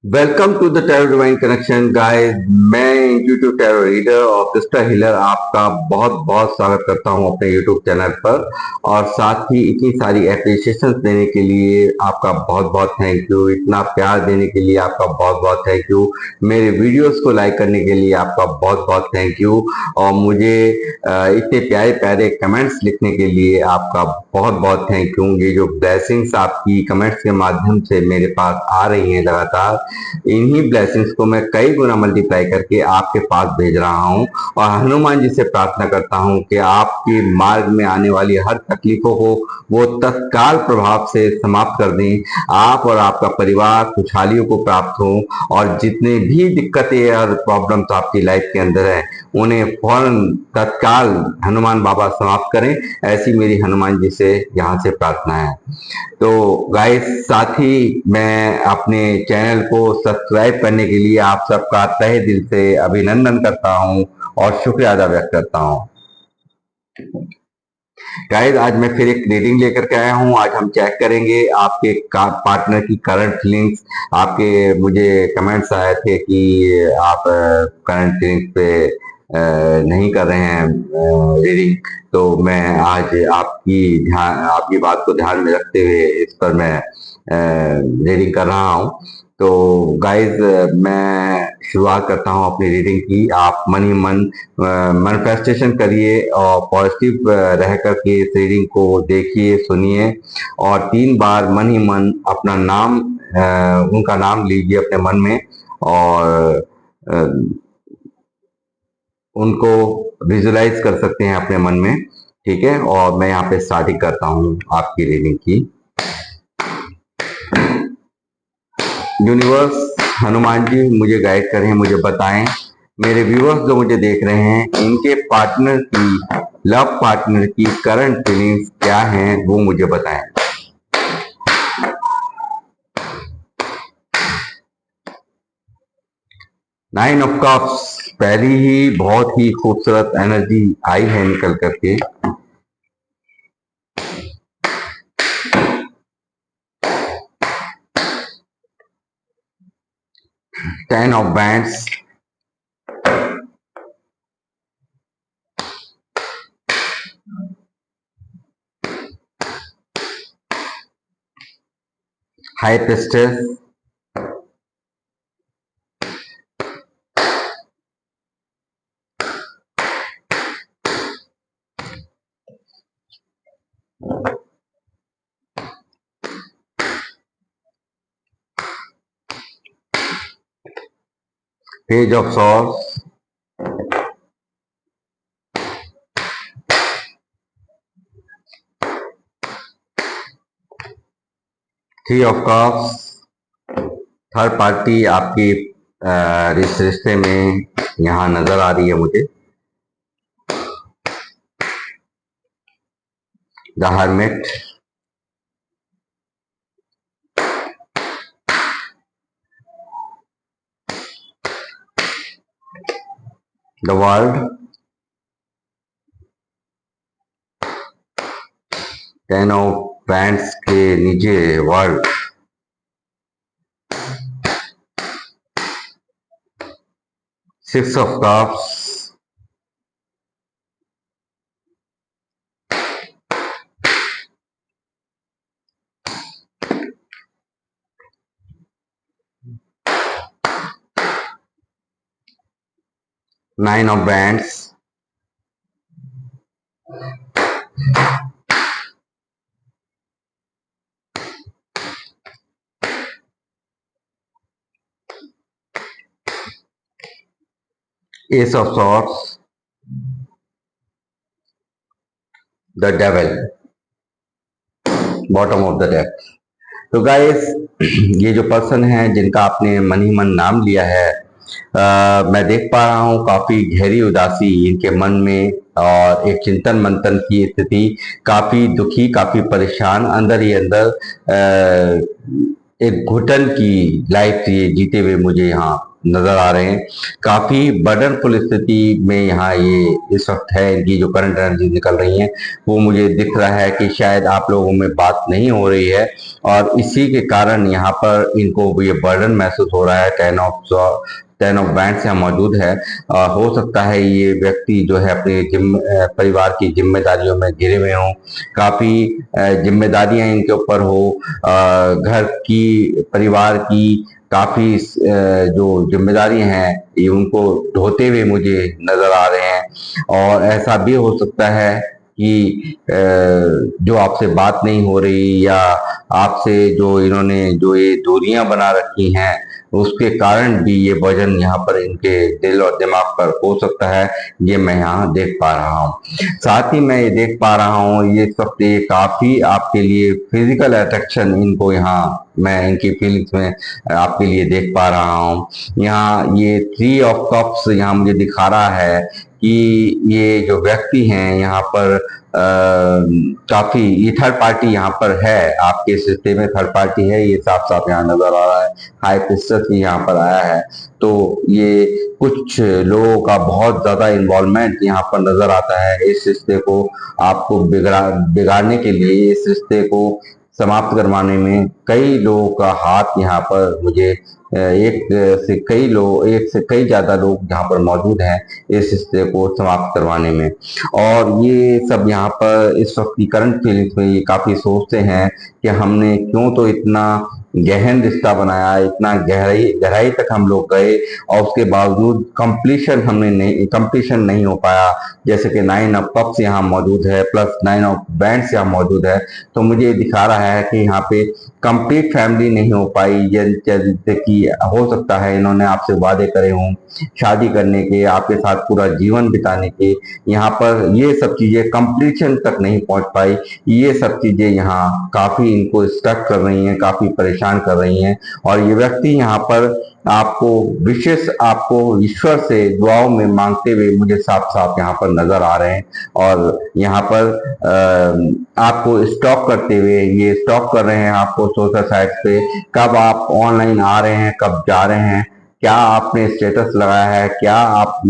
Welcome to the tarot divine connection guys. मैं intuitive tarot reader और crystal healer आपका बहुत बहुत स्वागत करता हूं अपने यूट्यूब चैनल पर। और साथ ही इतनी सारी एप्रिसिएशन देने के लिए आपका बहुत बहुत थैंक यू। इतना प्यार देने के लिए आपका बहुत बहुत थैंक यू। मेरे वीडियोस को लाइक करने के लिए आपका बहुत बहुत थैंक यू। और मुझे इतने प्यारे प्यारे कमेंट्स लिखने के लिए आपका बहुत बहुत थैंक यू। ये जो ब्लेसिंग्स आपकी कमेंट्स के माध्यम से मेरे पास आ रही हैं लगातार, इन्हीं ब्लेसिंग्स को मैं कई गुना मल्टीप्लाई करके आपके पास भेज रहा हूं। और हनुमान जी से प्रार्थना करता हूं कि आपके मार्ग में आने वाली हर तकलीफों को वो तत्काल प्रभाव से समाप्त कर दें। आप और आपका परिवार खुशहालियों को प्राप्त हो और जितने भी दिक्कतें और प्रॉब्लम्स आपकी लाइफ के अंदर है उन्हें फौरन तत्काल हनुमान बाबा समाप्त करें। ऐसी मेरी हनुमान जी से यहाँ से प्रार्थना है। तो गाइस, साथ ही मैं अपने चैनल को सब्सक्राइब करने के लिए आप सबका तहे दिल से अभिनंदन करता हूं और शुक्रिया अदा व्यक्त करता हूं। गाइस, आज मैं फिर एक रीडिंग लेकर के आया हूं। आज हम चेक करेंगे आपके पार्टनर की करंट फीलिंग्स। आपके मुझे कमेंट्स आए थे कि आप करंट फीलिंग्स पे नहीं कर रहे हैं रीडिंग। तो मैं आज आपकी बात को ध्यान में रखते हुए इस पर मैं रीडिंग कर रहा हूं। तो गाइज, मैं शुरुआत करता हूं अपनी रीडिंग की। आप मन ही मन मैनिफेस्टेशन करिए और पॉजिटिव रह करके इस रीडिंग को देखिए, सुनिए। और 3 बार मन ही मन अपना नाम, उनका नाम लीजिए अपने मन में और उनको विजुलाइज कर सकते हैं अपने मन में। ठीक है, और मैं यहाँ पे स्टार्टिंग करता हूँ आपकी रीडिंग की। यूनिवर्स, हनुमान जी मुझे गाइड करें, मुझे बताएं मेरे व्यूअर्स जो मुझे देख रहे हैं इनके पार्टनर की, लव पार्टनर की करंट फीलिंग्स क्या हैं वो मुझे बताएं। नाइन ऑफ कप्स, पहली ही बहुत ही खूबसूरत एनर्जी आई है निकल करके। Ten of bands, high priestess, page of swords, three of cups. Third party आपकी इस रिश्ते में यहाँ नजर आ रही है मुझे। The hermit, the world, ten of bands के नीचे world, six of cups, nine of bands, S of swords, the devil, bottom of the deck. तो गाइस, ये जो पर्सन है जिनका आपने मन ही मन नाम लिया है, मैं देख पा रहा हूँ काफी गहरी उदासी इनके मन में और एक चिंतन मंथन की स्थिति। काफी दुखी, काफी परेशान, अंदर ही अंदर एक घुटन की लाइफ ये जीते हुए मुझे यहाँ नजर आ रहे हैं। काफी बर्डनफुल स्थिति में यहाँ ये इस वक्त है, इनकी जो करंट एनर्जी निकल रही है वो मुझे दिख रहा है कि शायद आप लोगों में बात नहीं हो रही है, और इसी के कारण यहाँ पर इनको ये बर्डन महसूस हो रहा है। 10 ऑफ बैंड्स यहाँ मौजूद है। हो सकता है ये व्यक्ति जो है अपने परिवार की जिम्मेदारियों में घिरे हुए हों, काफी जिम्मेदारियां इनके ऊपर हो, घर की, परिवार की काफी जो जिम्मेदारी हैं ये उनको ढोते हुए मुझे नजर आ रहे हैं। और ऐसा भी हो सकता है कि जो आपसे बात नहीं हो रही, या आपसे जो इन्होंने जो ये दूरियां बना रखी हैं उसके कारण भी ये वजन यहाँ पर इनके दिल और दिमाग पर हो सकता है, ये मैं यहाँ देख पा रहा हूँ। साथ ही मैं ये देख पा रहा हूँ ये सब ये काफी आपके लिए फिजिकल अट्रैक्शन इनको यहाँ मैं इनकी फीलिंग्स में आपके लिए देख पा रहा हूँ। यहाँ ये 3 ऑफ कप्स यहाँ मुझे दिखा रहा है कि ये जो व्यक्ति हैं यहाँ पर काफी ये थर्ड पार्टी यहाँ पर है, आपके सिस्टम में थर्ड पार्टी है, ये साफ साफ यहाँ नजर आ रहा है। हाई प्रीस्टेस भी यहाँ पर आया है, तो ये कुछ लोगों का बहुत ज्यादा इन्वॉल्वमेंट यहाँ पर नजर आता है। इस रिश्ते को आपको बिगाड़ने के लिए, इस रिश्ते को समाप्त करवाने में कई लोगों का हाथ यहाँ पर मुझे एक से कई ज्यादा लोग यहाँ पर मौजूद हैं इस रिश्ते को समाप्त करवाने में। और ये सब यहाँ पर इस वक्त की करंट फीलिंग्स में ये काफी सोचते हैं कि हमने क्यों तो इतना गहन रिश्ता बनाया, इतना गहराई तक हम लोग गए, और उसके बावजूद कंप्लीशन नहीं हो पाया। जैसे कि 9 ऑफ कप्स यहाँ मौजूद है प्लस 9 ऑफ बैंड्स यहाँ मौजूद है, तो मुझे दिखा रहा है कि यहाँ पे कंप्लीट फैमिली नहीं हो पाई। जैसे कि हो सकता है इन्होंने आपसे वादे करे हों शादी करने के, आपके साथ पूरा जीवन बिताने के, यहाँ पर ये सब चीजें कंप्लीशन तक नहीं पहुंच पाई। ये सब चीजें यहाँ काफी इनको स्टक कर रही हैं, काफी परेशान कर रही हैं। और ये व्यक्ति यहाँ पर आपको ईश्वर से दुआओं में मांगते हुए मुझे साफ साफ यहाँ पर नजर आ रहे हैं। और यहाँ पर आपको स्टॉक करते हुए ये स्टॉक कर रहे हैं आपको सोशल साइट पे, कब आप ऑनलाइन आ रहे हैं, कब जा रहे हैं, क्या आपने स्टेटस लगाया है, क्या आप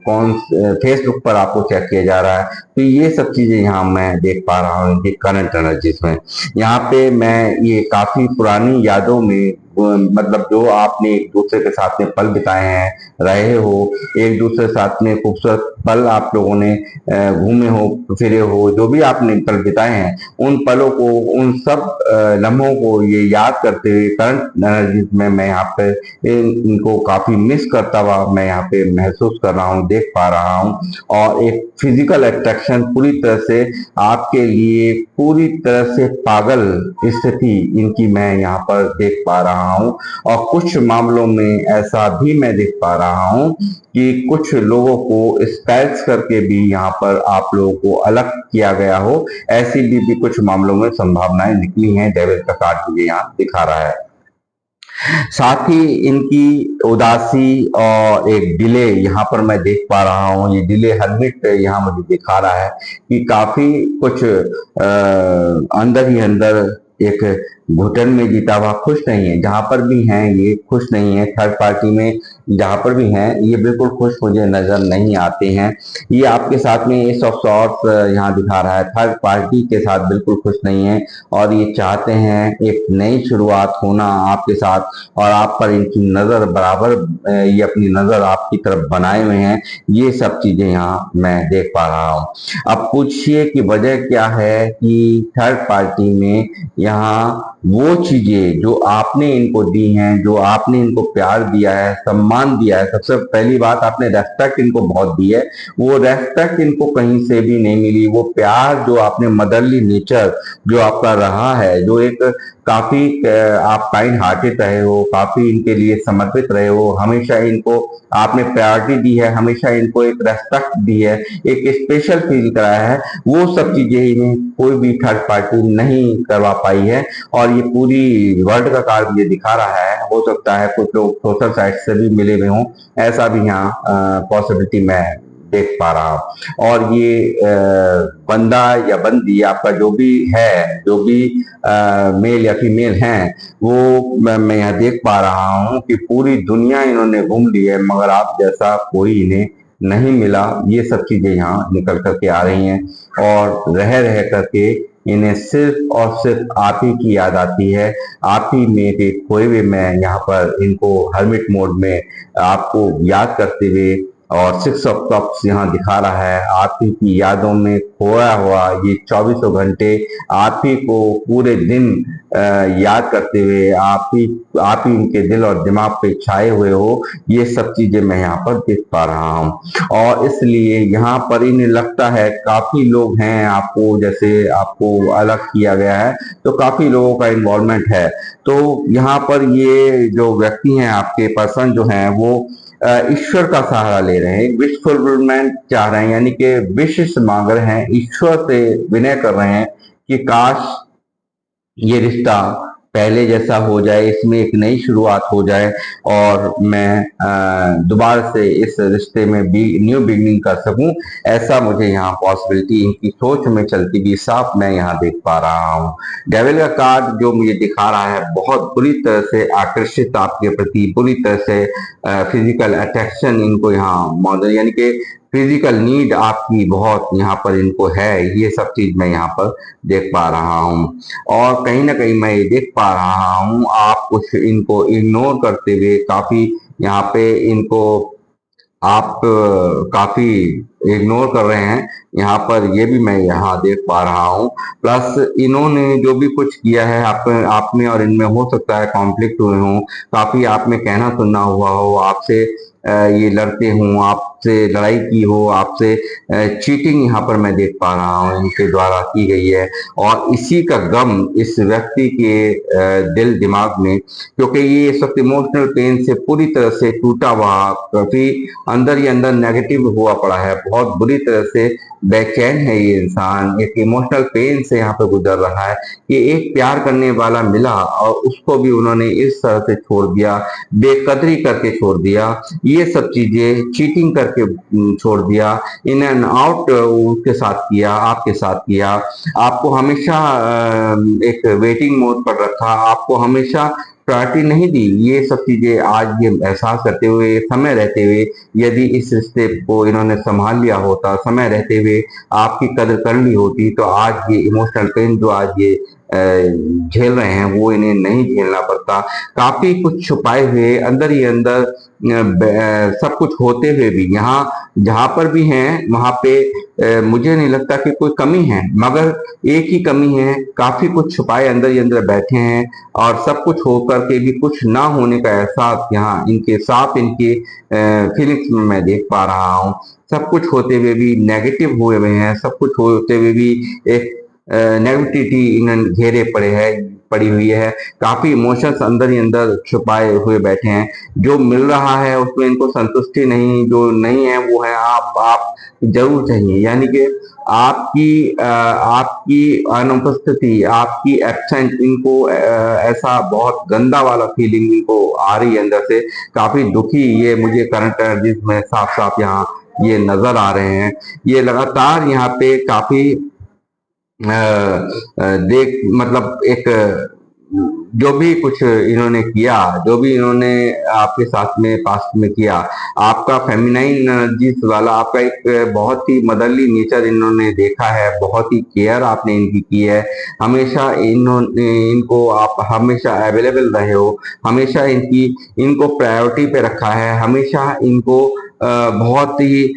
कौन फेसबुक पर आपको चेक किया जा रहा है। तो ये सब चीजें यहाँ मैं देख पा रहा हूँ इनकी करंट एनर्जीज में। यहाँ पे मैं ये काफी पुरानी यादों में, मतलब जो आपने एक दूसरे के साथ में पल बिताए हैं, रहे हो, एक दूसरे के साथ में खूबसूरत पल आप लोगों ने घूमे हो, फिरे हो, जो भी आपने पल बिताए हैं, उन पलों को, उन सब लम्हों को ये याद करते हुए करंट एनर्जीज में मैं यहाँ पे इनको काफी मिस करता हुआ मैं यहाँ पे महसूस कर रहा हूँ, देख पा रहा हूँ। और एक फिजिकल अट्रैक्शन पूरी तरह से आपके लिए पूरी तरह से पागल स्थिति इनकी मैं यहाँ पर देख पा रहा हूँ। और कुछ मामलों में ऐसा भी मैं देख पा रहा हूँ कि कुछ लोगों को स्पेल्स करके भी यहाँ पर आप लोगों को अलग किया गया हो, ऐसी भी कुछ मामलों में संभावनाएं निकली हैं। डेविल का कार्ड मुझे यहाँ दिखा रहा है। साथ ही इनकी उदासी और एक डिले यहाँ पर मैं देख पा रहा हूँ। ये डिले हर्मिट यहाँ मुझे दिखा रहा है कि काफी कुछ अंदर ही अंदर एक घुटन में जीता हुआ खुश नहीं है। जहां पर भी हैं ये खुश नहीं है। थर्ड पार्टी में जहां पर भी हैं ये बिल्कुल खुश मुझे नजर नहीं आते हैं। ये आपके साथ में एस ऑफ सॉर्ड्स यहाँ दिखा रहा है, थर्ड पार्टी के साथ बिल्कुल खुश नहीं है, और ये चाहते हैं एक नई शुरुआत होना आपके साथ, और आप पर इनकी नजर बराबर ये अपनी नजर आपकी तरफ बनाए हुए हैं। ये सब चीजें यहाँ मैं देख पा रहा हूँ। अब पूछिए कि वजह क्या है कि थर्ड पार्टी में यहाँ वो चीजें जो आपने इनको दी हैं, जो आपने इनको प्यार दिया है, सम्मान दिया है, सबसे पहली बात आपने रेस्पेक्ट इनको बहुत दी है, वो रेस्पेक्ट इनको कहीं से भी नहीं मिली। वो प्यार जो आपने, मदरली नेचर जो आपका रहा है, जो एक काफी आप काइंड हार्टेड रहे हो, काफी इनके लिए समर्पित रहे हो, हमेशा इनको आपने प्रायोरिटी दी है, हमेशा इनको एक रेस्पेक्ट दी है, एक स्पेशल फील कराया है, वो सब चीजें इन्हें कोई भी थर्ड पार्टी नहीं करवा पाई है। और ये पूरी वर्ल्ड का कार्ड मुझे दिखा रहा है। हो सकता है कुछ लोग सोशल साइट से भी मिले हुए हों, ऐसा भी यहाँ पॉसिबिलिटी मैं देख पा रहा हूँ। और ये बंदा या बंदी आपका जो भी है, जो भी मेल या फीमेल हैं, वो मैं यहाँ देख पा रहा हूँ कि पूरी दुनिया इन्होंने घूम ली है, मगर आप जैसा कोई इन्हें नहीं मिला। ये सब चीजें यहाँ निकल करके आ रही हैं और रह रह करके इन्हें सिर्फ और सिर्फ आप ही की याद आती है। आप ही में के खोए हुए मैं यहाँ पर इनको हर्मिट मोड में आपको याद करते हुए, और 6 ऑफ कप्स यहाँ दिखा रहा है, आप ही की यादों में खोया हुआ ये 24 घंटे आप ही को पूरे दिन याद करते हुए आप ही इनके दिल और दिमाग पे छाए हुए हो। ये सब चीजें मैं यहाँ पर देख पा रहा हूँ। और इसलिए यहाँ पर इन्हें लगता है काफी लोग हैं, आपको जैसे आपको अलग किया गया है तो काफी लोगों का इन्वॉल्वमेंट है। तो यहाँ पर ये जो व्यक्ति हैं, आपके पर्सन जो हैं, वो ईश्वर का सहारा ले रहे हैं, विश फुलफिलमेंट चाह रहे हैं, यानी कि विशेष मांग रहे हैं, ईश्वर से विनय कर रहे हैं कि काश ये रिश्ता पहले जैसा हो जाए, इसमें एक नई शुरुआत हो जाए और मैं दोबारा से इस रिश्ते में भी न्यू बिगनिंग कर सकूं। ऐसा मुझे यहाँ पॉसिबिलिटी इनकी सोच में चलती भी साफ मैं यहाँ देख पा रहा हूँ। डेविल का कार्ड जो मुझे दिखा रहा है, बहुत बुरी तरह से आकर्षित आपके प्रति, बुरी तरह से फिजिकल अट्रैक्शन इनको यहाँ मौजूद, यानी कि फिजिकल नीड आपकी बहुत यहाँ पर इनको है। ये सब चीज मैं यहाँ पर देख पा रहा हूँ। और कहीं ना कहीं मैं ये देख पा रहा हूँ आप कुछ इनको इग्नोर करते हुए काफी यहाँ पे इनको आप काफी इग्नोर कर रहे हैं यहाँ पर, ये भी मैं यहाँ देख पा रहा हूँ। प्लस इन्होंने जो भी कुछ किया है आप में और इनमें, हो सकता है कॉन्फ्लिक्ट हुए हों, काफी आप में कहना सुनना हुआ हो, आपसे ये लड़ते हों, आपसे लड़ाई की हो, आपसे चीटिंग यहाँ पर मैं देख पा रहा हूँ इनके द्वारा की गई है। और इसी का गम इस व्यक्ति के दिल दिमाग में, क्योंकि ये इस वक्त इमोशनल पेन से पूरी तरह से टूटा हुआ, काफी अंदर ही अंदर नेगेटिव हुआ पड़ा है, बहुत बुरी तरह से बेचैन है ये इंसान, एक इमोशनल पेन से यहाँ पे गुजर रहा है कि एक प्यार करने वाला मिला और उसको भी उन्होंने इस तरह से छोड़ दिया, बेकदरी करके छोड़ दिया, ये सब चीजें चीटिंग करके छोड़ दिया, इन एंड आउट उसके साथ किया, आपके साथ किया, आपको हमेशा एक वेटिंग मोड पर रखा, आपको हमेशा प्रायोरिटी नहीं दी। ये सब चीजें आज ये एहसास करते हुए, समय रहते हुए, यदि इस रिश्ते को इन्होंने संभाल लिया होता, समय रहते हुए आपकी कदर कर ली होती, तो आज ये इमोशनल पेन जो आज ये झेल रहे हैं वो इन्हें नहीं झेलना पड़ता। काफी कुछ छुपाए हुए अंदर ही अंदर सब कुछ होते हुए भी यहाँ जहां पर भी हैं वहां पे मुझे नहीं लगता कि कोई कमी है, मगर एक ही कमी है, काफी कुछ छुपाए अंदर ही अंदर बैठे हैं और सब कुछ होकर के भी कुछ ना होने का एहसास यहाँ इनके साथ, इनके फीलिंग्स में मैं देख पा रहा हूँ। सब कुछ होते हुए भी नेगेटिव हुए हुए हैं, सब कुछ होते हुए भी एक नेगेटिविटी इन घेरे पड़ी हुई है, काफी इमोशंस अंदर ही अंदर छुपाए हुए बैठे हैं। जो मिल रहा है उसमें इनको संतुष्टि नहीं, जो नहीं है वो है आप जरूर चाहिए, यानी कि आपकी अनुपस्थिति, आपकी एब्सेंट इनको ऐसा बहुत गंदा वाला फीलिंग इनको आ रही है अंदर से, काफी दुखी ये मुझे करंट एनर्जीज में साफ साफ यहाँ ये नजर आ रहे हैं। ये लगातार यहाँ पे काफी देख मतलब एक जो भी कुछ इन्होंने किया, जो भी इन्होंने आपके साथ में पास्ट में किया, आपका फेमिनाइन एनर्जीज वाला, आपका एक बहुत ही मदरली नेचर इन्होंने देखा है, बहुत ही केयर आपने इनकी की है, हमेशा इनको आप हमेशा अवेलेबल रहे हो, हमेशा इनको प्रायोरिटी पे रखा है, हमेशा इनको बहुत ही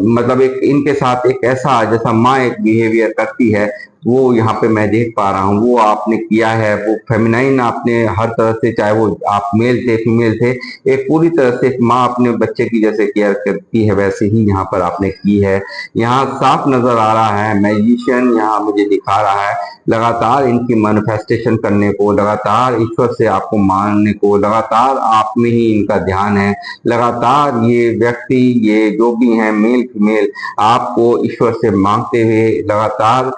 मतलब एक इनके साथ एक ऐसा जैसा माँ एक बिहेवियर करती है, वो यहाँ पे मैं देख पा रहा हूँ, वो आपने किया है। वो फेमिनाइन आपने हर तरह से, चाहे वो आप मेल थे फीमेल थे, एक पूरी तरह से एक माँ अपने बच्चे की जैसे केयर करती है वैसे ही यहाँ पर आपने की है। यहाँ साफ नजर आ रहा है मैजिशियन यहाँ मुझे दिखा रहा है, लगातार इनकी मैनिफेस्टेशन करने को, लगातार ईश्वर से आपको मानने को, लगातार आप में ही इनका ध्यान है, लगातार ये व्यक्ति, ये जो भी है मेल फीमेल, आपको ईश्वर से मांगते हुए लगातार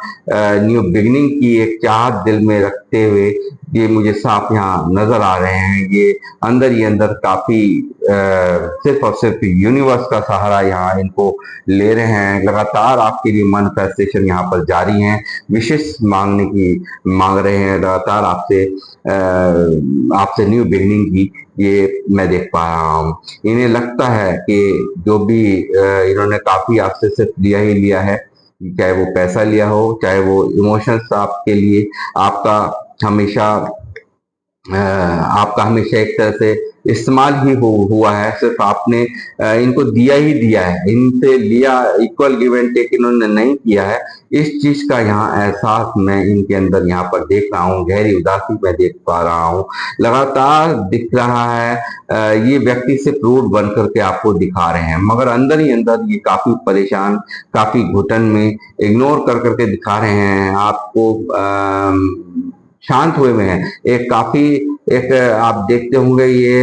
न्यू बिगिनिंग की एक चाहत दिल में रखते हुए ये मुझे साफ यहाँ नजर आ रहे हैं। ये अंदर ही अंदर काफी सिर्फ और सिर्फ यूनिवर्स का सहारा यहाँ इनको ले रहे हैं। लगातार आपके लिए मैनिफेस्टेशन यहाँ पर जारी है, विशेष मांग रहे हैं लगातार आपसे, आपसे न्यू बिगिनिंग की, ये मैं देख पा रहा हूँ। इन्हें लगता है कि जो भी इन्होंने काफी आपसे सिर्फ लिया ही लिया है, चाहे वो पैसा लिया हो, चाहे वो इमोशंस आपके लिए, आपका हमेशा आपका हमेशा एक तरह से इस्तेमाल ही हुआ है। सिर्फ आपने इनको दिया ही दिया है, इनसे लिया, इक्वल गिव एंड टेक इन्होंने नहीं किया है। इस चीज का यहाँ एहसास मैं इनके अंदर यहाँ पर देख रहा हूँ, गहरी उदासी मैं देख पा रहा हूँ। लगातार दिख रहा है ये व्यक्ति सिर्फ रूड बन करके आपको दिखा रहे हैं, मगर अंदर ही अंदर ये काफी परेशान, काफी घुटन में इग्नोर कर करके दिखा रहे हैं आपको, शांत हुए में है। एक काफी एक आप देखते होंगे ये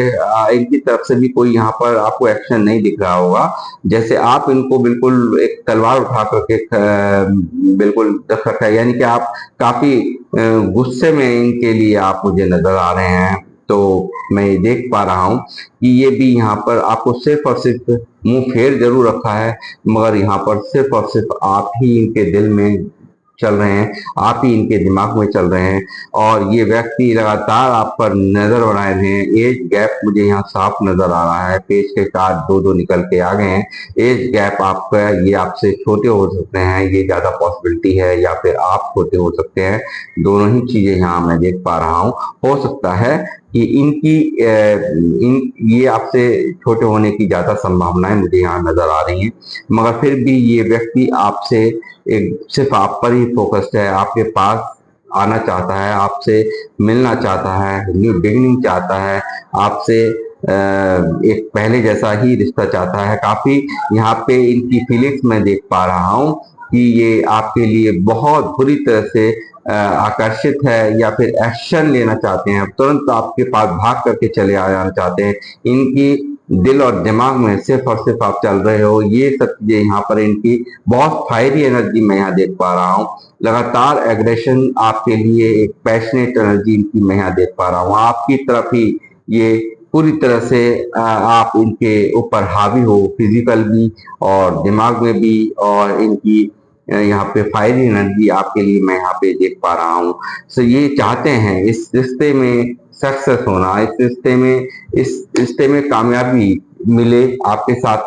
इनकी तरफ से भी कोई यहाँ पर आपको एक्शन नहीं दिख रहा होगा, जैसे आप इनको बिल्कुल एक तलवार उठा करके बिल्कुल रख रखा है, यानी कि आप काफी गुस्से में इनके लिए आप मुझे नजर आ रहे हैं। तो मैं ये देख पा रहा हूँ कि ये भी यहाँ पर आपको सिर्फ और सिर्फ मुंह फेर जरूर रखा है, मगर यहाँ पर सिर्फ और सिर्फ आप ही इनके दिल में चल रहे हैं, आप ही इनके दिमाग में चल रहे हैं। और ये व्यक्ति लगातार आप पर नजर बनाए रहे हैं। एज गैप मुझे यहाँ साफ नजर आ रहा है, पेज के कार्ड दो दो निकल के आ गए हैं। एज गैप आपका, ये आपसे छोटे हो सकते हैं, ये ज्यादा पॉसिबिलिटी है, या फिर आप छोटे हो सकते हैं। दोनों ही चीजें यहाँ मैं देख पा रहा हूँ। हो सकता है कि ये आपसे छोटे होने की ज्यादा संभावनाएं मुझे यहाँ नजर आ रही हैं, मगर फिर भी ये व्यक्ति आपसे सिर्फ आप पर ही फोकस्ड है, आपके पास आना चाहता है, आपसे मिलना चाहता है, न्यू बिगिनिंग चाहता है, आपसे एक पहले जैसा ही रिश्ता चाहता है। काफी यहाँ पे इनकी फीलिंग्स मैं देख पा रहा हूँ कि ये आपके लिए बहुत बुरी तरह से आकर्षित है, या फिर एक्शन लेना चाहते हैं, तुरंत आपके पास भाग करके चले आना चाहते हैं। इनकी दिल और दिमाग में सिर्फ और सिर्फ आप चल रहे हो, ये सब चीजें यहाँ पर इनकी बहुत फायरी एनर्जी मैं यहाँ देख पा रहा हूँ। लगातार एग्रेशन आपके लिए एक पैशनेट एनर्जी इनकी मैं यहाँ देख पा रहा हूँ। आपकी तरफ ही ये पूरी तरह से आप इनके ऊपर हावी हो, फिजिकल भी और दिमाग में भी, और इनकी यहाँ पे फायरी एनर्जी आपके लिए मैं यहाँ पे देख पा रहा हूँ। सो ये चाहते हैं इस रिश्ते में सक्सेस होना, इस रिश्ते में कामयाबी मिले, आपके साथ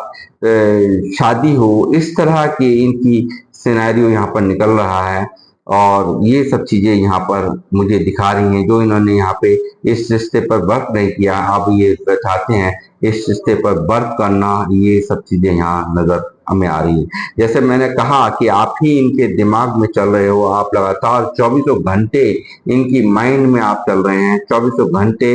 शादी हो, इस तरह की इनकी सिनेरियो यहाँ पर निकल रहा है। और ये सब चीजें यहाँ पर मुझे दिखा रही हैं, जो इन्होंने यहाँ पे इस रिश्ते पर वर्क नहीं किया, अब ये चाहते हैं इस रिश्ते पर वर्क करना। ये सब चीजें यहाँ नजर हमें आ रही है। जैसे मैंने कहा कि आप ही इनके दिमाग में चल रहे हो, आप लगातार 24 घंटे इनकी माइंड में आप चल रहे हैं, 24 घंटे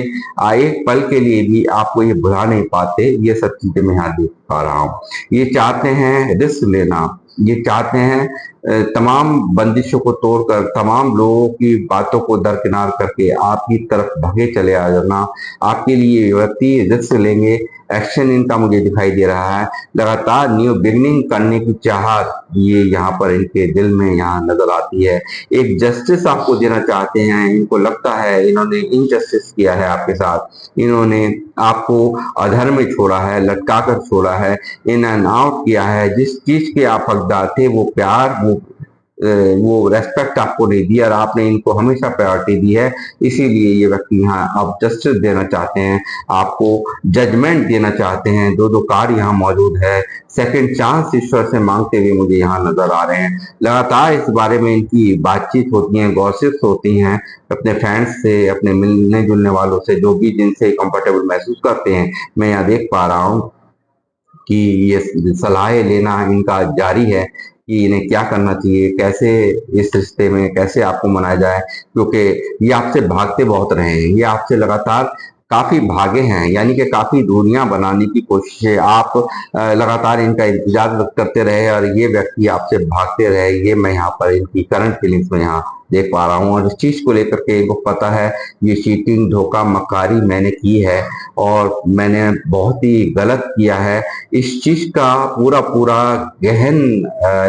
एक पल के लिए भी आपको ये भुला नहीं पाते। ये सब चीजें मैं यहाँ देख पा रहा हूँ। ये चाहते हैं रिस्क लेना, ये चाहते हैं तमाम बंदिशों को तोड़कर, तमाम लोगों की बातों को दरकिनार करके आप की तरफ भागे चले आ जाना। आपके लिए व्यक्ति रिस्क लेंगे, एक्शन इनका मुझे दिखाई दे रहा है। लगातार न्यू बिगिनिंग करने की चाहत ये यहाँ पर इनके दिल में यहाँ नजर आती है। एक जस्टिस आपको देना चाहते हैं, इनको लगता है इन्होंने इनजस्टिस किया है आपके साथ, इन्होंने आपको अधर में छोड़ा है, लटका कर छोड़ा है, इन एंड आउट किया है। जिस चीज के आप हकदार थे, वो प्यार, वो रेस्पेक्ट आपको नहीं दिया, और आपने इनको हमेशा प्रायोरिटी दी है। इसीलिए ये व्यक्ति यहाँ आप जस्टिस देना चाहते हैं, आपको जजमेंट देना चाहते हैं। दो दो कार्ड यहाँ मौजूद है, सेकंड चांस ईश्वर से मांगते हुए मुझे यहाँ नजर आ रहे हैं। लगातार इस बारे में इनकी बातचीत होती है, गॉसिप्स होती हैं अपने फ्रेंड्स से, अपने मिलने जुलने वालों से, जो भी जिनसे कंफर्टेबल महसूस करते हैं। मैं यहाँ देख पा रहा हूँ कि ये सलाहें लेना इनका जारी है कि इन्हें क्या करना चाहिए, कैसे इस रिश्ते में कैसे आपको मनाया जाए, क्योंकि ये आपसे भागते बहुत रहे हैं, ये आपसे लगातार काफी भागे हैं, यानी कि काफी दूरियां बनाने की कोशिश है। आप लगातार इनका इंतजार करते रहे और ये व्यक्ति आपसे भागते रहे। ये मैं यहाँ पर इनकी करंट फीलिंग्स में यहाँ देख पा रहा हूँ। और इस चीज को लेकर के इनको पता है ये चीटिंग धोखा मक्कारी मैंने की है और मैंने बहुत ही गलत किया है। इस चीज का पूरा पूरा गहन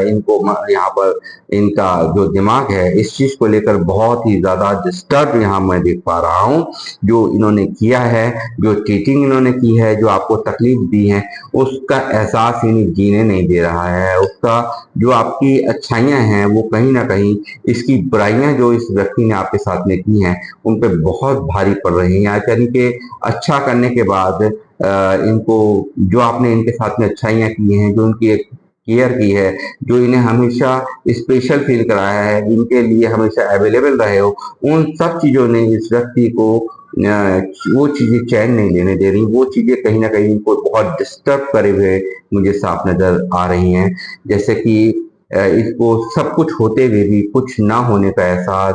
इनको यहाँ पर इनका जो दिमाग है इस चीज को लेकर बहुत ही ज्यादा डिस्टर्ब यहाँ मैं देख पा रहा हूँ। जो इन्होंने किया है, जो चीटिंग इन्होंने की है, जो आपको तकलीफ दी है, उसका एहसास इन्हें जीने नहीं दे रहा है। उसका जो आपकी अच्छाइयां हैं वो कहीं ना कहीं इसकी बुराइयां जो इस व्यक्ति ने आपके साथ में की हैं उन पे बहुत भारी पड़ रही हैं। यानी कि अच्छा करने के बाद इनको जो आपने इनके साथ में अच्छाइयां की हैं, जो उनकी एक केयर की है, जो इन्हें हमेशा स्पेशल फील कराया है, इनके लिए हमेशा अवेलेबल रहे हो, उन सब चीजों ने इस व्यक्ति को वो चीजें चैन नहीं लेने दे रही। वो चीजें कहीं ना कहीं इनको बहुत डिस्टर्ब करे हुए मुझे साफ नजर आ रही हैं। जैसे कि इसको सब कुछ होते हुए भी कुछ ना होने का एहसास,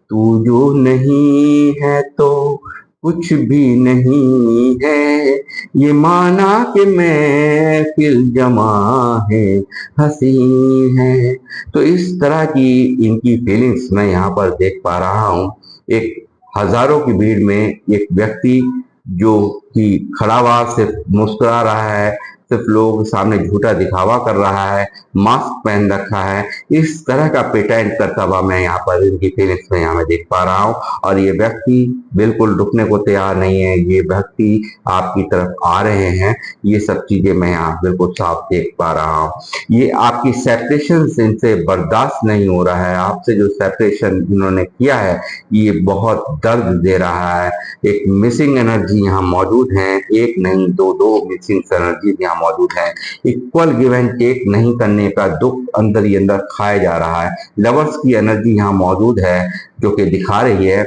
तू जो नहीं है तो कुछ भी नहीं है, ये माना कि महफिल जमा है, हंसी है। तो इस तरह की इनकी फीलिंग्स मैं यहाँ पर देख पा रहा हूँ। एक हजारों की भीड़ में एक व्यक्ति जो कि खड़ा हुआ सिर्फ मुस्कुरा रहा है, सिर्फ लोगों के सामने झूठा दिखावा कर रहा है, मास्क पहन रखा है, इस तरह का प्रिटेंड करता हुआ मैं यहाँ पर इनकी फीलिंग्स में यहाँ मैं देख पा रहा हूँ। और ये व्यक्ति बिल्कुल रुकने को तैयार नहीं है, ये व्यक्ति आपकी तरफ आ रहे हैं। ये सब चीजें मैं यहाँ बिल्कुल साफ देख पा रहा हूँ। ये आपकी सेपरेशन इनसे बर्दाश्त नहीं हो रहा है। आपसे जो सेपरेशन इन्होंने किया है ये बहुत दर्द दे रहा है। एक मिसिंग एनर्जी यहाँ मौजूद है, एक नहीं दो मिसिंग एनर्जी यहाँ मौजूद है। इक्वल गिव एंड टेक नहीं करने का दुख अंदर ही अंदर खाया जा रहा है। लवर्स की एनर्जी यहाँ मौजूद है जो कि दिखा रही है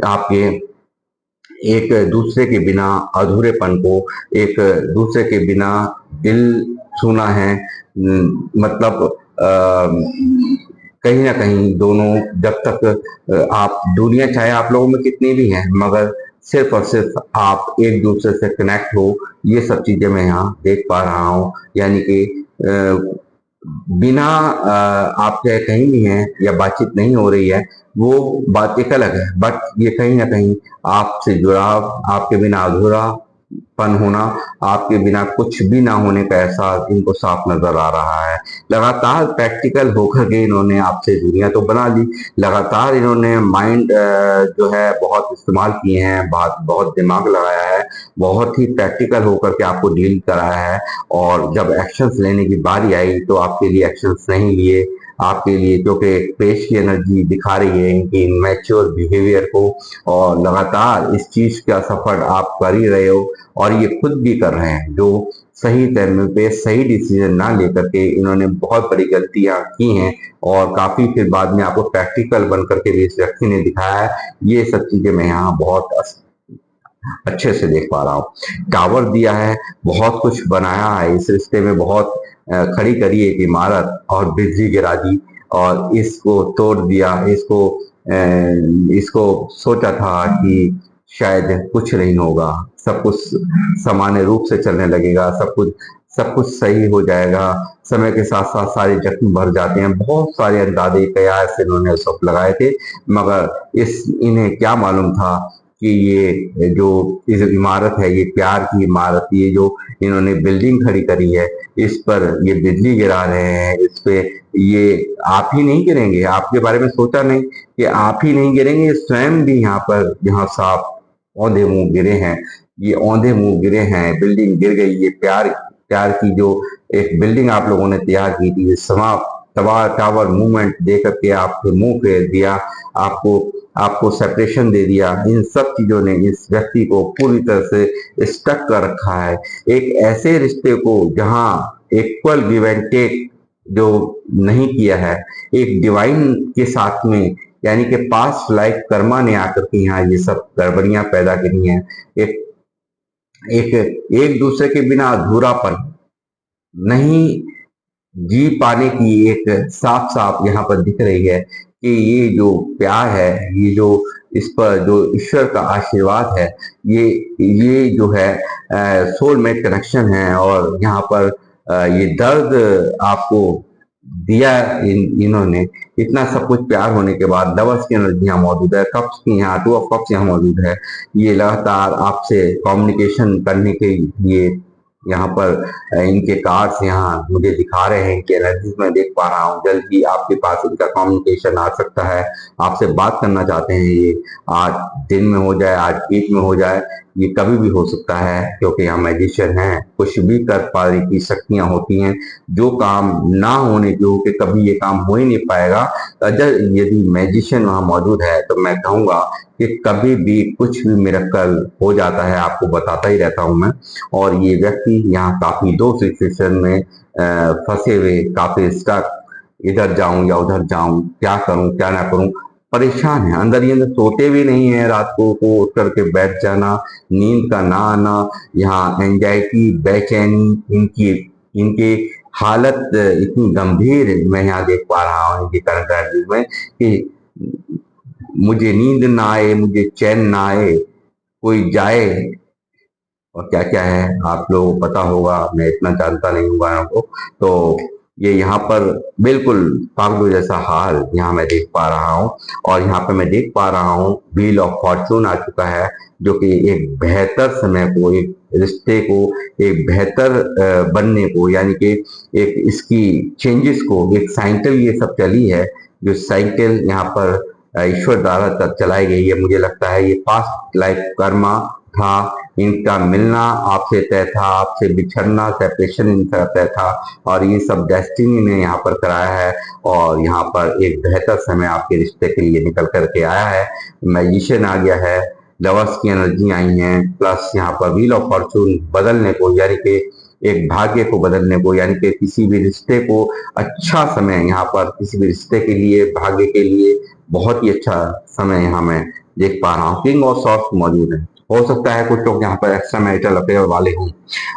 आपके एक दूसरे के बिना अधूरेपन को, एक दूसरे के बिना दिल छूना है। मतलब कहीं ना कहीं दोनों जब तक आप दुनिया चाहे आप लोगों में कितनी भी हैं मगर सिर्फ और सिर्फ आप एक दूसरे से कनेक्ट हो, ये सब चीजें मैं यहाँ देख पा रहा हूँ। यानी कि बिना आपके कहीं भी हैं या बातचीत नहीं हो रही है वो बात एक अलग है, बट ये कहीं ना कहीं आपसे जुड़ाव, आपके बिना अधूरापन होना, आपके बिना कुछ भी ना होने का एहसास इनको साफ नजर आ रहा है। लगातार प्रैक्टिकल होकर के इन्होंने आपसे दुनिया तो बना ली, लगातार इन्होंने माइंड जो है बहुत इस्तेमाल किए हैं, बहुत दिमाग लगाया है, बहुत ही प्रैक्टिकल होकर के आपको डील कराया है। और जब एक्शंस लेने की बारी आई तो आपके लिए एक्शंस नहीं लिए, आपके लिए क्योंकि पेश की एनर्जी दिखा रही है इनकी मैच्योर बिहेवियर को। और लगातार इस चीज का सफर आप कर ही रहे हो और ये खुद भी कर रहे हैं। जो सही टाइम पे सही डिसीजन ना लेकर के इन्होंने बहुत बड़ी गलतियां की हैं और काफी फिर बाद में आपको प्रैक्टिकल बन करके भी इस व्यक्ति ने दिखाया है। ये सब चीजें मैं यहाँ बहुत अच्छे से देख पा रहा हूँ। टावर दिया है, बहुत कुछ बनाया है इस रिश्ते में, बहुत खड़ी करी एक इमारत और बिजली गिरा दी और इसको तोड़ दिया। इसको सोचा था कि शायद कुछ नहीं होगा, सब कुछ सामान्य रूप से चलने लगेगा, सब कुछ सही हो जाएगा। समय के साथ साथ सारे जख्म भर जाते हैं। बहुत सारे अंदाजे कयास इन्होंने उस वक्त लगाए थे मगर इन्हें क्या मालूम था कि ये जो इस इमारत है ये प्यार की इमारत, ये जो इन्होंने बिल्डिंग खड़ी करी है इस पर ये बिजली गिरा रहे हैं, इस पे ये आप ही नहीं गिरेंगे, आपके बारे में सोचा नहीं कि आप ही नहीं गिरेंगे, ये स्वयं भी यहाँ साफ औंधे मुंह गिरे हैं। ये औंधे मुंह गिरे हैं, बिल्डिंग गिर गई। ये प्यार प्यार की जो एक बिल्डिंग आप लोगों ने तैयार की थी, ये टावर मूवमेंट दे करके आपके मुंह फेर दिया, आपको सेपरेशन दे दिया। इन सब चीजों ने इस व्यक्ति को पूरी तरह से स्टक कर रखा है। एक ऐसे रिश्ते को जहां इक्वल गिव एंड टेक जो नहीं किया है, एक डिवाइन के साथ में, यानी कि पास्ट लाइफ कर्मा ने आकर के यहाँ ये सब गड़बड़ियां पैदा करी हैं। एक एक एक दूसरे के बिना अधूरापन नहीं जी पाने की एक साफ साफ यहाँ पर दिख रही है कि ये जो प्यार है, ये जो इस पर जो ईश्वर का आशीर्वाद है, ये जो है सोलमेट कनेक्शन है। और यहाँ पर ये दर्द आपको दिया इन्होंने, इतना सब कुछ प्यार होने के बाद लवर्स की एनर्जी यहाँ मौजूद है, कप्स की यहाँ, टू ऑफ कप्स यहाँ मौजूद है। ये लगातार आपसे कम्युनिकेशन करने के लिए यहाँ पर इनके कार्ड्स यहाँ मुझे दिखा रहे हैं, इनकी एनर्जीज में देख पा रहा हूँ। जल्द ही आपके पास इनका कम्युनिकेशन आ सकता है, आपसे बात करना चाहते हैं। ये आज दिन में हो जाए, आज बीच में हो जाए, ये कभी भी हो सकता है, क्योंकि हम मैजिशियन हैं, कुछ भी कर पाने की शक्तियां होती हैं। जो काम ना होने के हो, कि कभी ये काम हो ही नहीं पाएगा, अगर यदि मैजिशियन वहां मौजूद है तो मैं कहूंगा कि कभी भी कुछ भी मिरेकल हो जाता है, आपको बताता ही रहता हूं मैं। और ये व्यक्ति यहाँ काफी दो सिचुएशन में फंसे हुए, काफी स्टक, इधर जाऊं या उधर जाऊं, क्या करूं क्या ना करूं, परेशान है। अंदर ही अंदर सोते भी नहीं है, रात को उठ करके बैठ जाना, नींद का ना आना, यहाँ एंजाइटी, बेचैनी, इनकी इनकी हालत इतनी गंभीर मैं यहाँ देख पा रहा हूँ इनकी करंट एनर्जी में, कि मुझे नींद ना आए, मुझे चैन ना आए, कोई जाए, और क्या क्या है आप लोगों को पता होगा, मैं इतना जानता नहीं हूँ गानों को। तो ये यहाँ पर बिल्कुल पागलू जैसा हाल यहाँ मैं देख पा रहा हूँ। और यहाँ पे मैं देख पा रहा हूँ व्हील ऑफ फॉर्चून आ चुका है, जो कि एक बेहतर समय को, एक रिश्ते को, एक बेहतर बनने को, यानी कि एक इसकी चेंजेस को, एक साइकिल ये सब चली है, जो साइकिल यहाँ पर ईश्वर द्वारा चलाई गई है। मुझे लगता है ये पास्ट लाइफ कर्मा था, इनका मिलना आपसे तय था, आपसे बिछड़ना, सेपरेशन इनका तय था, और ये सब डेस्टिनी ने यहाँ पर कराया है। और यहाँ पर एक बेहतर समय आपके रिश्ते के लिए निकल करके आया है। मैजिशियन आ गया है, लवर्स की एनर्जी आई है, प्लस यहाँ पर व्हील ऑफ फॉर्चून बदलने को, यानी कि एक भाग्य को बदलने को, यानी कि किसी भी रिश्ते को अच्छा समय, यहाँ पर किसी भी रिश्ते के लिए, भाग्य के लिए बहुत ही अच्छा समय यहाँ मैं देख पा रहा हूँ। किंग ऑफ सॉर्ड्स मौजूद है। हो सकता है कुछ लोग यहाँ पर एक्स्ट्रा मैरिटल अफेयर वाले हों,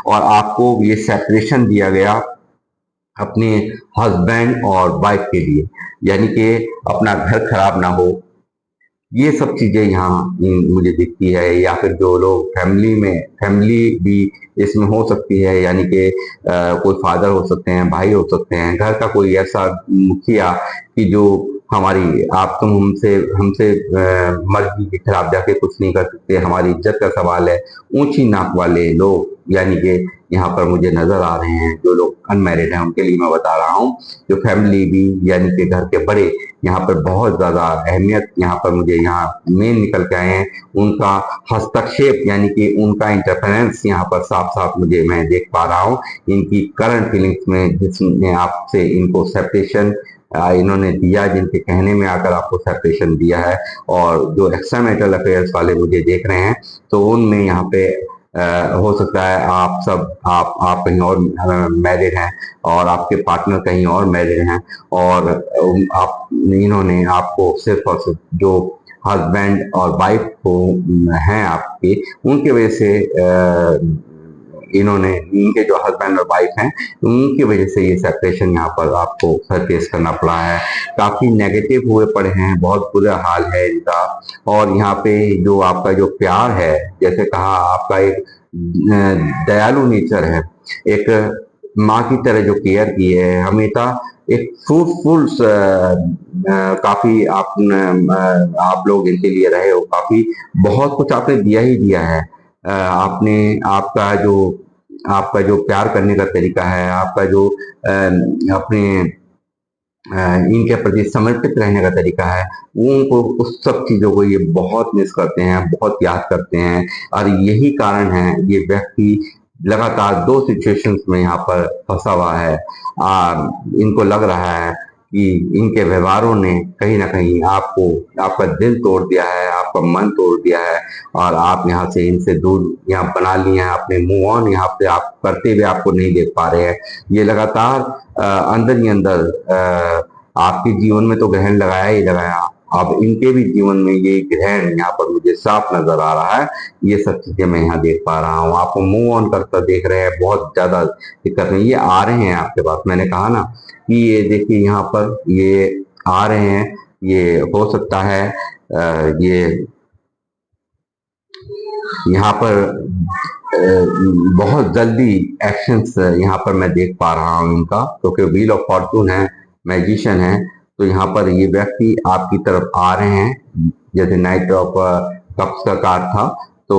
और आपको ये सेपरेशन दिया गया अपने हस्बैंड और वाइफ के लिए, यानी कि अपना घर खराब ना हो, ये सब चीजें यहाँ मुझे दिखती है। या फिर जो लोग फैमिली भी इसमें हो सकती है, यानी कि कोई फादर हो सकते हैं, भाई हो सकते हैं, घर का कोई ऐसा मुखिया कि जो हमारी, आप तुम हमसे हमसे मर्जी के खिलाफ जाके कुछ नहीं कर सकते, हमारी इज्जत का सवाल है, ऊंची नाक वाले लोग, यानी कि यहाँ पर मुझे नजर आ रहे हैं। जो लोग अनमैरिड हैं उनके लिए मैं बता रहा हूँ, जो फैमिली भी, यानी कि घर के बड़े यहाँ पर बहुत ज्यादा अहमियत यहाँ पर मुझे यहाँ मेन निकल के आए हैं। उनका हस्तक्षेप, यानी कि उनका इंटरफेरेंस यहाँ पर साफ साफ मुझे मैं देख पा रहा हूँ। इनकी करंट फीलिंग्स में, जिसने आपसे इनको सेपरेशन इन्होंने दिया, जिनके कहने में आकर आपको सेपरेशन दिया है, और जो एक्स्ट्रा मैरिटल अफेयर्स वाले मुझे देख रहे हैं, तो उनमें यहाँ पे हो सकता है आप सब, आप कहीं और मैरिड हैं, और आपके पार्टनर कहीं और मैरिड हैं, और आप, इन्होंने आपको सिर्फ और सिर्फ जो हस्बैंड और वाइफ को हैं आपके, उनके वजह से इन्होंने, इनके जो हस्बैंड और वाइफ हैं, उनकी वजह से ये सेपरेशन यहाँ पर आपको फेस करना पड़ा है। काफी नेगेटिव हुए पड़े हैं, बहुत बुरा हाल है इनका। और यहाँ पे जो आपका जो प्यार है, जैसे कहा, आपका एक दयालु नेचर है, एक माँ की तरह जो केयर की है हमेशा, एक फ्रूटफुल, काफी आप लोग इनके लिए रहे हो, काफी बहुत कुछ आपने दिया ही दिया है। आपने, आपका जो प्यार करने का तरीका है, आपका जो अपने इनके प्रति समर्पित रहने का तरीका है, वो उनको उस सब चीजों को ये बहुत मिस करते हैं, बहुत याद करते हैं। और यही कारण है ये व्यक्ति लगातार दो सिचुएशंस में यहाँ पर फंसा हुआ है। इनको लग रहा है कि इनके व्यवहारों ने कहीं ना कहीं आपको, आपका दिल तोड़ दिया है, आपका मन तोड़ दिया है, और आप यहाँ से, इनसे दूर यहाँ बना लिए हैं, अपने मूव ऑन यहाँ पे आप करते हुए आपको नहीं देख पा रहे हैं। ये लगातार अंदर ही अंदर आपके जीवन में तो ग्रहण लगाया ही लगाया, अब इनके भी जीवन में ये ग्रहण यहाँ पर मुझे साफ नजर आ रहा है। ये सब चीजें मैं यहाँ देख पा रहा हूँ, आपको मूव ऑन करता देख रहे हैं, बहुत ज्यादा दिक्कत नहीं। ये आ रहे हैं आपके पास, मैंने कहा ना कि ये देखिए यहाँ पर ये आ रहे हैं। ये हो सकता है ये यहाँ पर बहुत जल्दी एक्शंस यहाँ पर मैं देख पा रहा हूँ इनका, क्योंकि व्हील ऑफ फॉर्चून है, मैजिशियन है। तो यहाँ पर ये व्यक्ति आपकी तरफ आ रहे हैं, जैसे नाइट ऑफ कप्स का कार्ड था, तो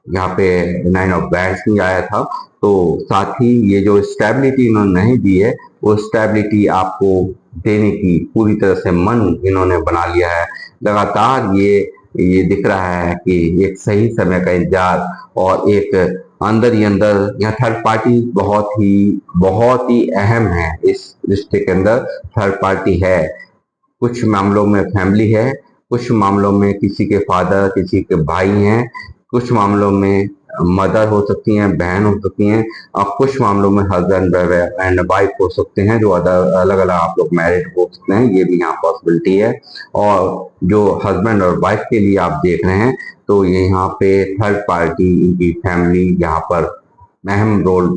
यहाँ पे 9 ऑफ बैंड्स भी आया था। तो साथ ही ये जो स्टेबिलिटी इन्होंने नहीं दी है, वो स्टेबिलिटी आपको देने की पूरी तरह से मन इन्होंने बना लिया है। लगातार ये दिख रहा है कि एक सही समय का इंतजार, और एक अंदर ही अंदर यहाँ थर्ड पार्टी बहुत ही अहम है। इस रिश्ते के अंदर थर्ड पार्टी है। कुछ मामलों में फैमिली है, कुछ मामलों में किसी के फादर, किसी के भाई हैं, कुछ मामलों में मदर हो सकती हैं, बहन हो सकती हैं, और कुछ मामलों में हस्बैंड एंड वाइफ हो सकते हैं, जो अलग अलग आप लोग मैरिड हो सकते हैं, ये भी यहाँ पॉसिबिलिटी है। और जो हस्बैंड और वाइफ के लिए आप देख रहे हैं, तो ये यहाँ पे थर्ड पार्टी, इनकी फैमिली यहाँ पर अहम रोल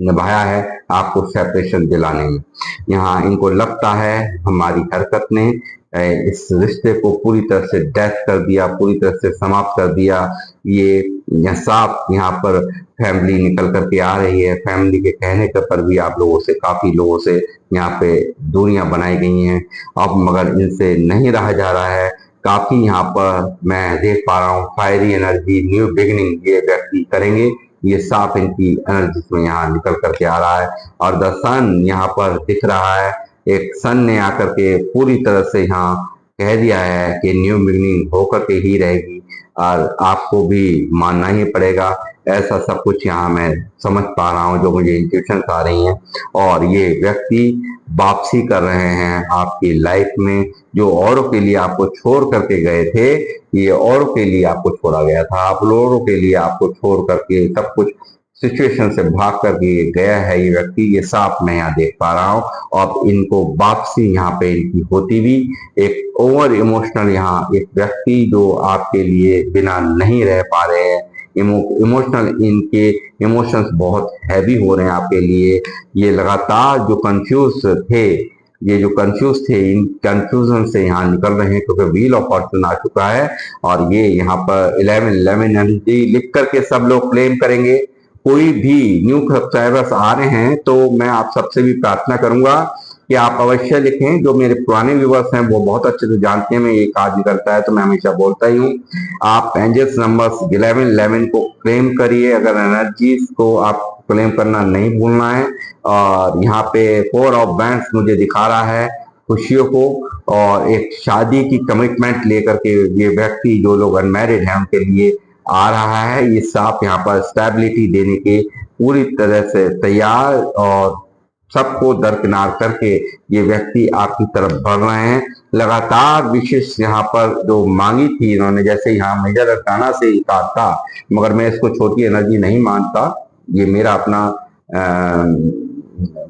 निभाया है आपको सेपरेशन दिलाने में। यहाँ इनको लगता है हमारी हरकत ने इस रिश्ते को पूरी तरह से डेथ कर दिया, पूरी तरह से समाप्त कर दिया। ये साफ यहाँ पर फैमिली निकल करके आ रही है। फैमिली के कहने के पर भी आप लोगों से, काफी लोगों से यहाँ पे दूरियां बनाई गई हैं। अब मगर इनसे नहीं रहा जा रहा है। काफी यहाँ पर मैं देख पा रहा हूँ फायरी एनर्जी, न्यू बिगिनिंग ये व्यक्ति करेंगे। ये साफ इनकी एनर्जी में यहाँ निकल करके आ रहा है। और द सन यहाँ पर दिख रहा है। एक सन ने आकर के पूरी तरह से यहाँ कह दिया है कि न्यू बिगिनिंग होकर के ही रहेगी, और आपको भी मानना ही पड़ेगा। ऐसा सब कुछ यहाँ मैं समझ पा रहा हूँ, जो मुझे इंट्यूशन आ रही हैं। और ये व्यक्ति वापसी कर रहे हैं आपकी लाइफ में। जो औरों के लिए आपको छोड़ करके गए थे, ये औरों के लिए आपको छोड़ा गया था। आप लोगों के लिए आपको छोड़ करके सब कुछ सिचुएशन से भाग करके गया है ये व्यक्ति। ये साफ मैं यहाँ देख पा रहा हूँ। और इनको वापसी यहाँ पे इनकी होती भी, एक ओवर इमोशनल यहाँ एक व्यक्ति जो आपके लिए बिना नहीं रह पा रहे हैं। इमोशनल, इनके इमोशंस बहुत हैवी हो रहे हैं आपके लिए। ये लगातार जो कंफ्यूज थे, ये जो कंफ्यूज थे, इन कंफ्यूजन से यहाँ निकल रहे हैं, क्योंकि व्हील ऑफ फॉर्चून आ चुका है। और ये यहाँ पर 11 एनर्जी लिख करके सब लोग क्लेम करेंगे। कोई भी न्यू सब्सक्राइबर्स आ रहे हैं तो मैं आप सबसे भी प्रार्थना करूंगा कि आप अवश्य लिखें। जो मेरे पुराने व्यूवर्स हैं वो बहुत अच्छे से जानते हैं मैं ये काज निकलता है, तो मैं हमेशा बोलता ही हूँ, आप एंजल्स नंबर्स 11 को क्लेम करिए। अगर एनर्जीज को आप क्लेम करना नहीं भूलना है। और यहाँ पे 4 ऑफ बैंड्स मुझे दिखा रहा है खुशियों को, और एक शादी की कमिटमेंट लेकर के ये व्यक्ति, जो लोग अनमैरिड हैं उनके लिए आ रहा है। ये साफ यहाँ पर स्टेबिलिटी देने के पूरी तरह से तैयार, और सबको दरकिनार करके ये व्यक्ति आपकी तरफ बढ़ रहे हैं। लगातार विशेष यहाँ पर जो मांगी थी इन्होंने, जैसे यहाँ मेजर अरकाना से ही कहा था, मगर मैं इसको छोटी एनर्जी नहीं मानता। ये मेरा अपना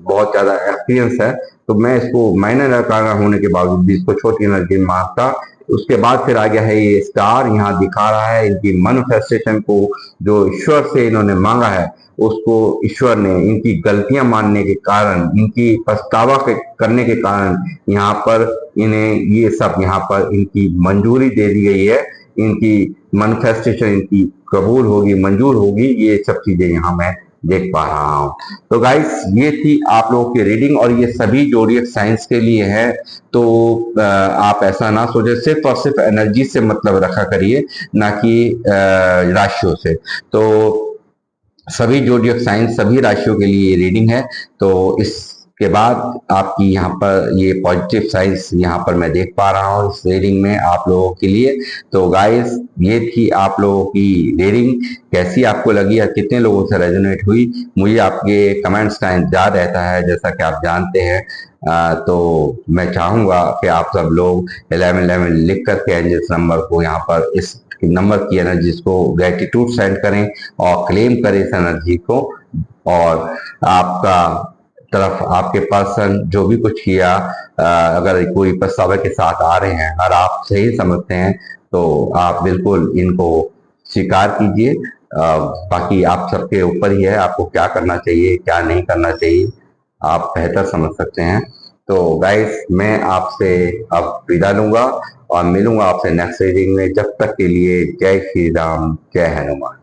बहुत ज्यादा एक्सपीरियंस है, तो मैं इसको माइनर अरकाना होने के बावजूद भी इसको छोटी एनर्जी मानता। उसके बाद फिर आ गया है ये स्टार, यहाँ दिखा रहा है इनकी मैनिफेस्टेशन को, जो ईश्वर से इन्होंने मांगा है उसको ईश्वर ने इनकी गलतियां मानने के कारण, इनकी पछतावा करने के कारण यहाँ पर इन्हें ये सब यहाँ पर इनकी मंजूरी दे दी गई है। इनकी मैनिफेस्टेशन इनकी कबूल होगी, मंजूर होगी। ये सब चीजें यहाँ मैं देख पा रहा हूँ। तो गाइस, ये थी आप लोगों की रीडिंग, और ये सभी जोडिएक साइंस के लिए है। तो आप ऐसा ना सोचे, सिर्फ और सिर्फ एनर्जी से मतलब रखा करिए, ना कि राशियों से। तो सभी जोडिएक साइंस, सभी राशियों के लिए ये रीडिंग है। तो इसके बाद आपकी यहाँ पर ये पॉजिटिव साइंस यहाँ पर मैं देख पा रहा हूँ इस रीडिंग में आप लोगों के लिए। तो गाइस, ये थी आप लोगों की रीडिंग। कैसी आपको लगी, या कितने लोगों से रेजोनेट हुई, मुझे आपके कमेंट्स का इंतजार रहता है, जैसा कि आप जानते हैं। तो मैं चाहूंगा कि आप सब लोग 11 लिख करके एंजल्स नंबर को यहाँ पर इस नंबर की एनर्जीज को ग्रेटिट्यूड सेंड करें और क्लेम करें इस एनर्जी को। और आपका तरफ आपके पर्सन जो भी कुछ किया, अगर कोई पछतावे के साथ आ रहे हैं और आप सही समझते हैं, तो आप बिल्कुल इनको स्वीकार कीजिए। बाकी आप सबके ऊपर ही है, आपको क्या करना चाहिए क्या नहीं करना चाहिए आप बेहतर समझ सकते हैं। तो गाइस, मैं आपसे अब विदा लूंगा और मिलूंगा आपसे नेक्स्ट रीडिंग में। जब तक के लिए जय श्री राम, जय हनुमान।